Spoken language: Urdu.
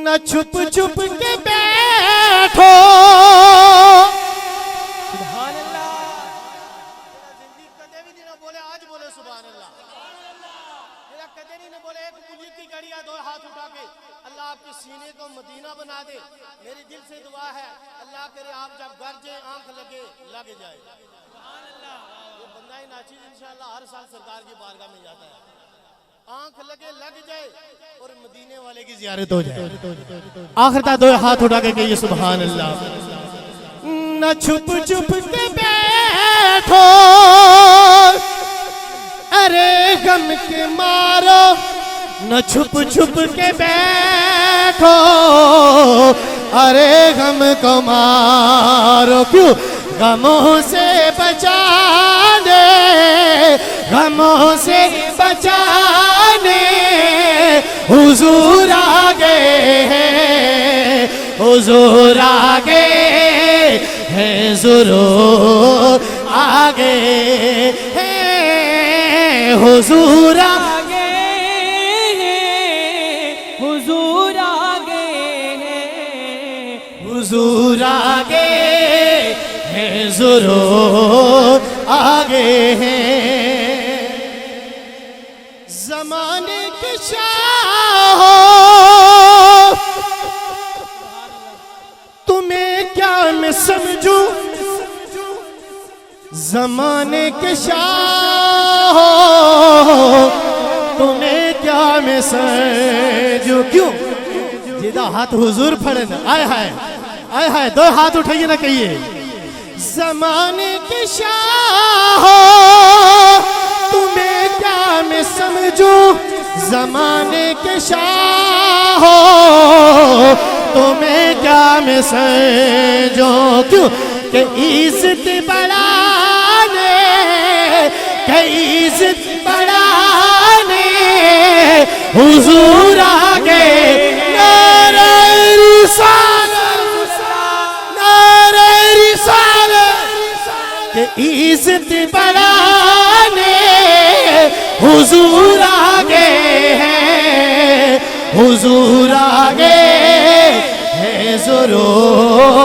نہ چھپ چھپ کے بیٹھو سبحان اللہ زندگی کدے بھی نہیں بولے آج بولے سبحان اللہ میرا کدے نہیں بولے ایک مجھے کی گڑیا دو ہاتھ اٹھا کے اللہ آپ کے سینے کو مدینہ بنا دے میری دل سے دعا ہے اللہ کرے آپ جب گھر جائیں آنکھ لگے لگ جائے سبحان اللہ یہ بندہ ہی ناچیز انشاءاللہ ہر سال سرکار کی بارگاہ میں جاتا ہے آنکھ لگے لگ جائے اور مدینے والے کی زیارت ہو جائے آخر تا دو ہاتھ اٹھا کے کہیے سبحان اللہ نہ چھپ چھپ کے بیٹھو ارے غم کے مارو نہ چھپ چھپ کے بیٹھو ارے غم کو مارو کیوں غموں سے بچا دے غموں سے بچانے حضور آگے حضور آگے ہے ضرور آگے ہے حضور آگے حضور آگے حضور آگے ہے ضرور آگے ہیں زمانے کے شاہ تمہیں کیا میں سمجھوں زمانے کے شاہ تمہیں کیا میں سمجھوں کیوں جیدہ ہاتھ حضور پھڑے نا آئے ہائے دو ہاتھ اٹھائیے نہ کہیے زمانے کے شاہ تمہیں کیا میں سمجھوں زمانے کے شاہ تمہیں کیا میں سمجھوں کیوں کہ عزت بڑھانے کہ عزت بڑھانے حضور آگے نعرہ رسالت نعرہ رسالت کہ عزت بڑھانے حضور آگے ہے حضور آگے ہے ضرور